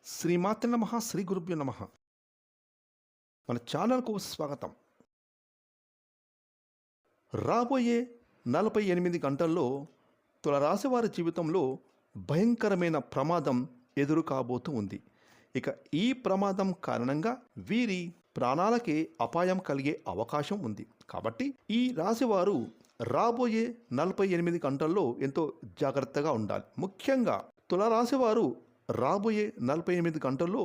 శ్రీమాత్రే నమః శ్రీ గురుభ్యో నమః. మన ఛానల్కు స్వాగతం. రాబోయే 48 గంటల్లో తులరాశి వారి జీవితంలో భయంకరమైన ప్రమాదం ఎదురు కాబోతూ ఉంది. ఇక ఈ ప్రమాదం కారణంగా వీరి ప్రాణాలకే అపాయం కలిగే అవకాశం ఉంది. కాబట్టి ఈ రాశివారు రాబోయే 48 గంటల్లో ఎంతో జాగ్రత్తగా ఉండాలి. ముఖ్యంగా తులరాశి వారు రాబోయే 48 గంటల్లో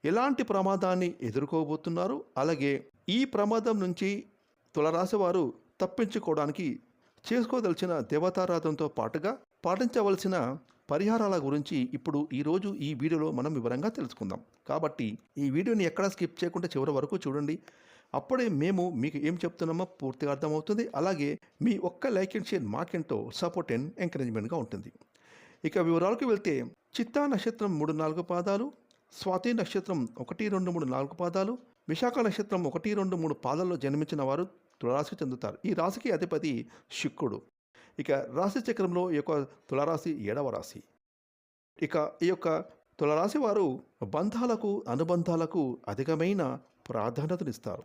ఎలాంటి ప్రమాదాన్ని ఎదుర్కోబోతున్నారు, అలాగే ఈ ప్రమాదం నుంచి తులరాశి వారు తప్పించుకోవడానికి చేసుకోదలిచిన దేవతారాధనతో పాటుగా పాటించవలసిన పరిహారాల గురించి ఇప్పుడు ఈరోజు ఈ వీడియోలో మనం వివరంగా తెలుసుకుందాం. కాబట్టి ఈ వీడియోని ఎక్కడా స్కిప్ చేయకుండా చివరి వరకు చూడండి. అప్పుడే మేము మీకు ఏం చెప్తున్నామో పూర్తిగా అర్థమవుతుంది. అలాగే మీ ఒక్క లైక్ అండ్ షేర్ మాకెంతో సపోర్ట్ అండ్ ఎంకరేజ్మెంట్గా ఉంటుంది. ఇక వివరాలకు వెళ్తే చిత్తా నక్షత్రం 3-4 పాదాలు, స్వాతి నక్షత్రం 1-2-3-4 పాదాలు, విశాఖ నక్షత్రం 1-2-3 పాదాల్లో జన్మించిన వారు తులరాశికి చెందుతారు. ఈ రాశికి అధిపతి శుక్రుడు. ఇక రాశి చక్రంలో ఈ యొక్క తులరాశి 7వ రాశి. ఇక ఈ యొక్క తులరాశి వారు బంధాలకు అనుబంధాలకు అధికమైన ప్రాధాన్యతనిస్తారు.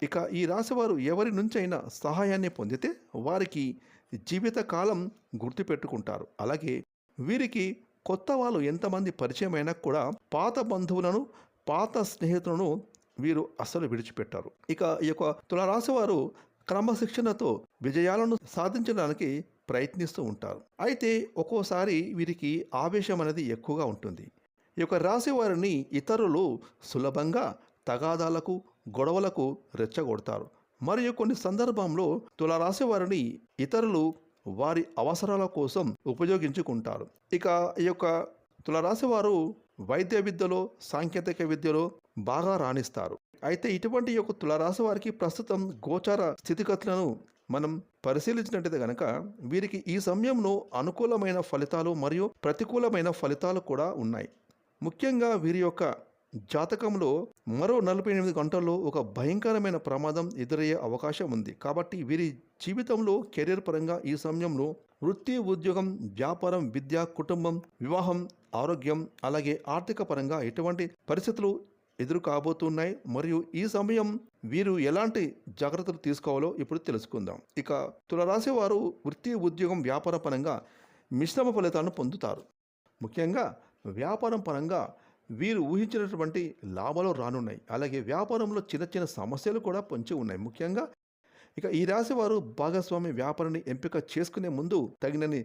ఇక ఈ రాశి వారు ఎవరి నుంచైనా సహాయాన్ని పొందితే వారికి జీవితకాలం గుర్తుపెట్టుకుంటారు. అలాగే వీరికి కొత్త వాళ్ళు ఎంతమంది పరిచయమైనా కూడా పాత బంధువులను, పాత స్నేహితులను వీరు అస్సలు విడిచిపెట్టారు. ఇక ఈ యొక్క తులరాశి వారు క్రమశిక్షణతో విజయాలను సాధించడానికి ప్రయత్నిస్తూ ఉంటారు. అయితే ఒక్కోసారి వీరికి ఆవేశం అనేది ఎక్కువగా ఉంటుంది. ఈ యొక్క రాశి వారిని ఇతరులు సులభంగా తగాదాలకు, గొడవలకు రెచ్చగొడతారు. మరియు కొన్ని సందర్భంలో తులరాశి వారిని ఇతరులు వారి అవసరాల కోసం ఉపయోగించుకుంటారు. ఇక ఈ యొక్క తులరాశి వారు వైద్య విద్యలో, సాంకేతిక విద్యలో బాగా రాణిస్తారు. అయితే ఇటువంటి యొక్క తులరాశి వారికి ప్రస్తుతం గోచార స్థితిగతులను మనం పరిశీలించినట్టయితే కనుక వీరికి ఈ సమయంలో అనుకూలమైన ఫలితాలు మరియు ప్రతికూలమైన ఫలితాలు కూడా ఉన్నాయి. ముఖ్యంగా వీరి యొక్క జాతకంలో మరో 48 గంటల్లో ఒక భయంకరమైన ప్రమాదం ఎదురయ్యే అవకాశం ఉంది. కాబట్టి వీరి జీవితంలో కెరీర్ పరంగా ఈ సమయంలో వృత్తి, ఉద్యోగం, వ్యాపారం, విద్య, కుటుంబం, వివాహం, ఆరోగ్యం, అలాగే ఆర్థిక పరంగా ఎటువంటి పరిస్థితులు ఎదురు కాబోతున్నాయి మరియు ఈ సమయం వీరు ఎలాంటి జాగ్రత్తలు తీసుకోవాలో ఇప్పుడు తెలుసుకుందాం. ఇక తులరాశి వారు వృత్తి, ఉద్యోగం, వ్యాపార పరంగా మిశ్రమ ఫలితాలను పొందుతారు. ముఖ్యంగా వ్యాపారం పరంగా వీరు ఊహించినటువంటి లాభాలు రానున్నాయి. అలాగే వ్యాపారంలో చిన్న చిన్న సమస్యలు కూడా పొంచి ఉన్నాయి. ముఖ్యంగా ఇక ఈ రాశి వారు భాగస్వామి వ్యాపారాన్ని ఎంపిక చేసుకునే ముందు తగినన్ని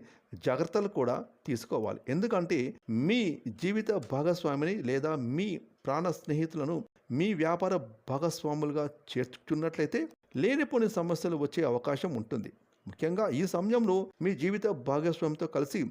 జాగ్రత్తలు కూడా తీసుకోవాలి. ఎందుకంటే మీ జీవిత భాగస్వామిని లేదా మీ ప్రాణ స్నేహితులను మీ వ్యాపార భాగస్వాములుగా చేర్చుకున్నట్లయితే లేనిపోని సమస్యలు వచ్చే అవకాశం ఉంటుంది. ముఖ్యంగా ఈ సమయంలో మీ జీవిత భాగస్వామితో కలిసి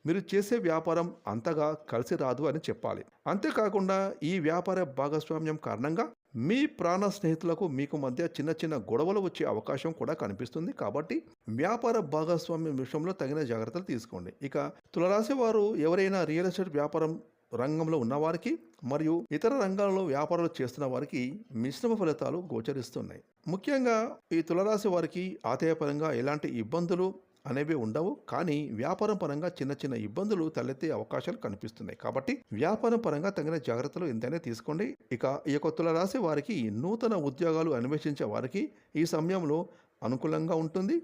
మీరు చేసే వ్యాపారం అంతగా కలిసి రాదు అని చెప్పాలి. అంతేకాకుండా ఈ వ్యాపార భాగస్వామ్యం కారణంగా మీ ప్రాణ స్నేహితులకు మీకు మధ్య చిన్న చిన్న గొడవలు వచ్చే అవకాశం కూడా కనిపిస్తుంది. కాబట్టి వ్యాపార భాగస్వామ్యం విషయంలో తగిన జాగ్రత్తలు తీసుకోండి. ఇక తులరాశి వారు ఎవరైనా రియల్ ఎస్టేట్ వ్యాపారం రంగంలో ఉన్నవారికి మరియు ఇతర రంగాల్లో వ్యాపారాలు చేస్తున్న వారికి మిశ్రమ ఫలితాలు గోచరిస్తున్నాయి. ముఖ్యంగా ఈ తులరాశి వారికి ఆదాయపరంగా ఎలాంటి ఇబ్బందులు అనేవి ఉండవు. కానీ వ్యాపారం పరంగా చిన్న చిన్న ఇబ్బందులు తలెత్తే అవకాశాలు కనిపిస్తున్నాయి. కాబట్టి వ్యాపారం పరంగా తగిన జాగ్రత్తలు ఎంతైనా తీసుకోండి. ఇక ఈ యొక్క తులరాశి వారికి నూతన ఉద్యోగాలు అన్వేషించే వారికి ఈ సమయంలో అనుకూలంగా ఉంటుంది.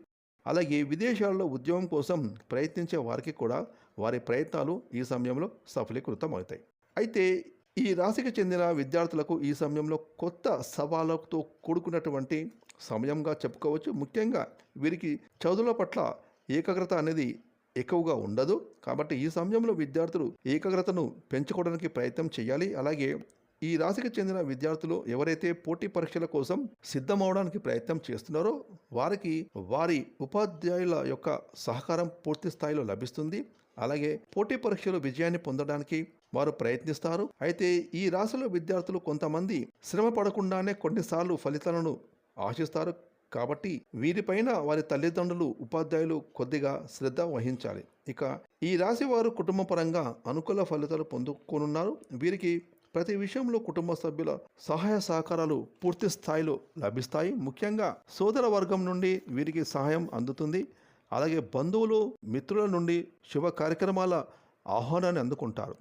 అలాగే విదేశాల్లో ఉద్యోగం కోసం ప్రయత్నించే వారికి కూడా వారి ప్రయత్నాలు ఈ సమయంలో సఫలీకృతం అవుతాయి. అయితే ఈ రాశికి చెందిన విద్యార్థులకు ఈ సమయంలో కొత్త సవాళ్ళతో కూడుకున్నటువంటి సమయంగా చెప్పుకోవచ్చు. ముఖ్యంగా వీరికి చదువుల పట్ల ఏకాగ్రత అనేది ఎక్కువగా ఉండదు. కాబట్టి ఈ సమయంలో విద్యార్థులు ఏకాగ్రతను పెంచుకోవడానికి ప్రయత్నం చేయాలి. అలాగే ఈ రాశికి చెందిన విద్యార్థులు ఎవరైతే పోటీ పరీక్షల కోసం సిద్ధమవడానికి ప్రయత్నం చేస్తున్నారో వారికి వారి ఉపాధ్యాయుల యొక్క సహకారం పూర్తి స్థాయిలో లభిస్తుంది. అలాగే పోటీ పరీక్షలు విజయాన్ని పొందడానికి వారు ప్రయత్నిస్తారు. అయితే ఈ రాశిలో విద్యార్థులు కొంతమంది శ్రమ పడకుండానే కొన్నిసార్లు ఫలితాలను ఆశిస్తారు. కాబట్టి వీరిపైన వారి తల్లిదండ్రులు, ఉపాధ్యాయులు కొద్దిగా శ్రద్ధ వహించాలి. ఇక ఈ రాశి వారు కుటుంబ పరంగా అనుకూల ఫలితాలు పొందుకోనున్నారు. వీరికి ప్రతి విషయంలో కుటుంబ సభ్యుల సహాయ సహకారాలు పూర్తి స్థాయిలో లభిస్తాయి. ముఖ్యంగా సోదర వర్గం నుండి వీరికి సహాయం అందుతుంది. అలాగే బంధువులు, మిత్రుల నుండి శుభ కార్యక్రమాల ఆహ్వానాన్ని అందుకుంటారు.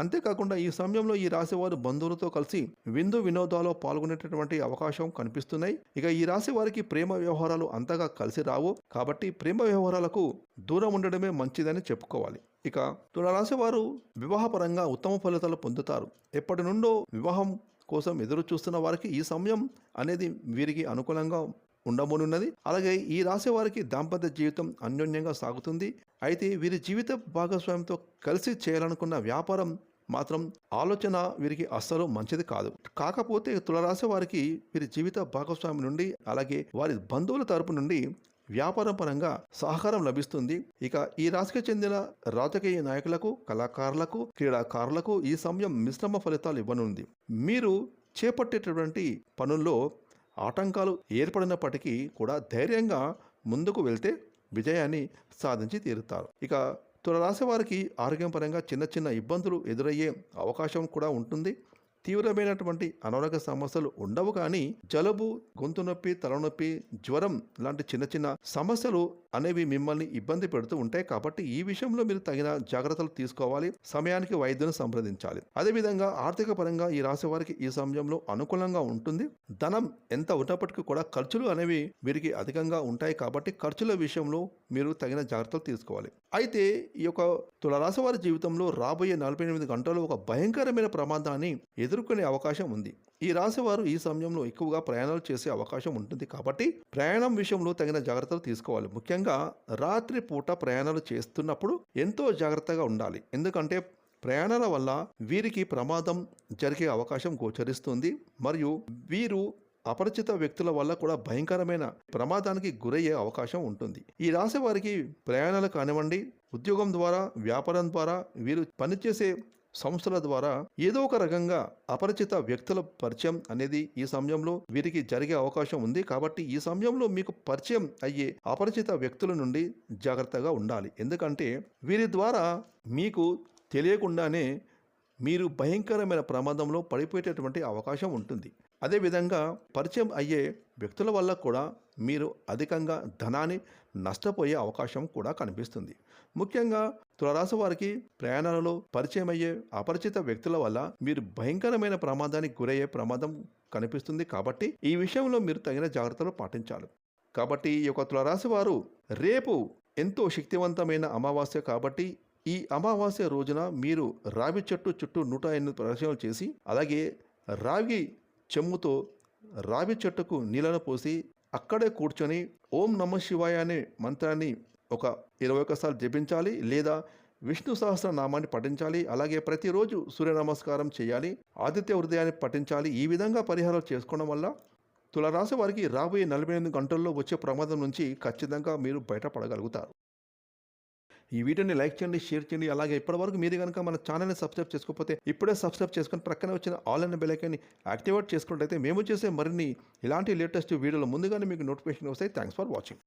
అంతేకాకుండా ఈ సమయంలో ఈ రాశి వారు బంధువులతో కలిసి విందు వినోదాల్లో పాల్గొనేటటువంటి అవకాశం కనిపిస్తున్నాయి. ఇక ఈ రాశి వారికి ప్రేమ వ్యవహారాలు అంతగా కలిసి రావు, కాబట్టి ప్రేమ వ్యవహారాలకు దూరం ఉండడమే మంచిదని చెప్పుకోవాలి. ఇక తులారాశి వారు వివాహపరంగా ఉత్తమ ఫలితాలు పొందుతారు. ఎప్పటి నుండో వివాహం కోసం ఎదురు చూస్తున్న వారికి ఈ సమయం అనేది వీరికి అనుకూలంగా ఉండబోనున్నది. అలాగే ఈ రాశి వారికి దాంపత్య జీవితం అన్యోన్యంగా సాగుతుంది. అయితే వీరి జీవిత భాగస్వామితో కలిసి చేయాలనుకున్న వ్యాపారం మాత్రం ఆలోచన వీరికి అస్సలు మంచిది కాదు. కాకపోతే తులారాశి వారికి వీరి జీవిత భాగస్వామి నుండి అలాగే వారి బంధువుల తరపు నుండి వ్యాపారం పరంగా సహకారం లభిస్తుంది. ఇక ఈ రాశికి చెందిన రాజకీయ నాయకులకు, కళాకారులకు, క్రీడాకారులకు ఈ సమయం మిశ్రమ ఫలితాలు ఇవ్వనుంది. మీరు చేపట్టేటటువంటి పనుల్లో ఆటంకాలు ఏర్పడినప్పటికీ కూడా ధైర్యంగా ముందుకు వెళ్తే విజయాన్ని సాధించి తీరుతారు. ఇక తులారాశి వారికి ఆరోగ్యపరంగా చిన్న చిన్న ఇబ్బందులు ఎదురయ్యే అవకాశం కూడా ఉంటుంది. తీవ్రమైనటువంటి అనారోగ్య సమస్యలు ఉండవు, కానీ జలుబు, గొంతు నొప్పి, తలనొప్పి, జ్వరం లాంటి చిన్న చిన్న సమస్యలు అనేవి మిమ్మల్ని ఇబ్బంది పెడుతూ ఉంటాయి. కాబట్టి ఈ విషయంలో మీరు తగిన జాగ్రత్తలు తీసుకోవాలి. సమయానికి వైద్యుని సంప్రదించాలి. అదేవిధంగా ఆర్థిక పరంగా ఈ రాశి వారికి ఈ సమయంలో అనుకూలంగా ఉంటుంది. ధనం ఎంత ఉన్నప్పటికీ కూడా ఖర్చులు అనేవి వీరికి అధికంగా ఉంటాయి. కాబట్టి ఖర్చుల విషయంలో మీరు తగిన జాగ్రత్తలు తీసుకోవాలి. అయితే ఈ యొక్క తులారాశి వారి జీవితంలో రాబోయే 48 గంటలు ఒక భయంకరమైన ప్రమాదాన్ని ఎదుర్కొనే అవకాశం ఉంది. ఈ రాశి వారు ఈ సమయంలో ఎక్కువగా ప్రయాణాలు చేసే అవకాశం ఉంటుంది. కాబట్టి ప్రయాణం విషయంలో తగిన జాగ్రత్తలు తీసుకోవాలి. ముఖ్యంగా రాత్రి పూట ప్రయాణాలు చేస్తున్నప్పుడు ఎంతో జాగ్రత్తగా ఉండాలి. ఎందుకంటే ప్రయాణాల వల్ల వీరికి ప్రమాదం జరిగే అవకాశం గోచరిస్తుంది. మరియు వీరు అపరిచిత వ్యక్తుల వల్ల కూడా భయంకరమైన ప్రమాదానికి గురయ్యే అవకాశం ఉంటుంది. ఈ రాశి వారికి ప్రయాణాలు కానివ్వండి, ఉద్యోగం ద్వారా, వ్యాపారం ద్వారా, వీరు పనిచేసే సంస్థల ద్వారా ఏదో ఒక రకంగా అపరిచిత వ్యక్తుల పరిచయం అనేది ఈ సమయంలో వీరికి జరిగే అవకాశం ఉంది. కాబట్టి ఈ సమయంలో మీకు పరిచయం అయ్యే అపరిచిత వ్యక్తుల నుండి జాగ్రత్తగా ఉండాలి. ఎందుకంటే వీరి ద్వారా మీకు తెలియకుండానే మీరు భయంకరమైన ప్రమాదంలో పడిపోయేటటువంటి అవకాశం ఉంటుంది. అదేవిధంగా పరిచయం అయ్యే వ్యక్తుల వల్ల కూడా మీరు అధికంగా ధనాన్ని నష్టపోయే అవకాశం కూడా కనిపిస్తుంది. ముఖ్యంగా తులారాశి వారికి ప్రయాణాలలో పరిచయం అయ్యే అపరిచిత వ్యక్తుల వల్ల మీరు భయంకరమైన ప్రమాదానికి గురయ్యే ప్రమాదం కనిపిస్తుంది. కాబట్టి ఈ విషయంలో మీరు తగిన జాగ్రత్తలు పాటించాలి. కాబట్టి ఈ యొక్క తులారాశి వారు రేపు ఎంతో శక్తివంతమైన అమావాస్య. కాబట్టి ఈ అమావాస్య రోజున మీరు రావి చెట్టు చుట్టూ 108 ప్రదక్షిణలు చేసి, అలాగే రావి చెమ్ముతో రావి చెట్టుకు నీళ్ళను పోసి అక్కడే కూర్చొని ఓం నమః శివాయ అనే మంత్రాన్ని ఒక 21 సార్లు జపించాలి, లేదా విష్ణు సహస్రనామాన్ని పఠించాలి. అలాగే ప్రతిరోజు సూర్య నమస్కారం చేయాలి, ఆదిత్య హృదయాన్ని పఠించాలి. ఈ విధంగా పరిహారాలు చేసుకోవడం వల్ల తులారాశి వారికి రాబోయే 48 గంటల్లో వచ్చే ప్రమాదం నుంచి ఖచ్చితంగా మీరు బయటపడగలుగుతారు. ఈ వీడియోని లైక్ చేయండి, షేర్ చేయండి. అలాగే ఇప్పటివరకు మీరు కనుక మన ఛానల్ని సబ్స్క్రైబ్ చేసుకోకపోతే ఇప్పుడే సబ్స్క్రైబ్ చేసుకొని ప్రక్కన వచ్చిన ఆల్ అనే బెల్ ఐకాన్ని యాక్టివేట్ చేసుకున్నట్లయితే మేము చేసే మరిన్ని ఇలాంటి లేటెస్ట్ వీడియోలు ముందుగానే మీకు నోటిఫికేషన్ వస్తాయి. Thanks for watching.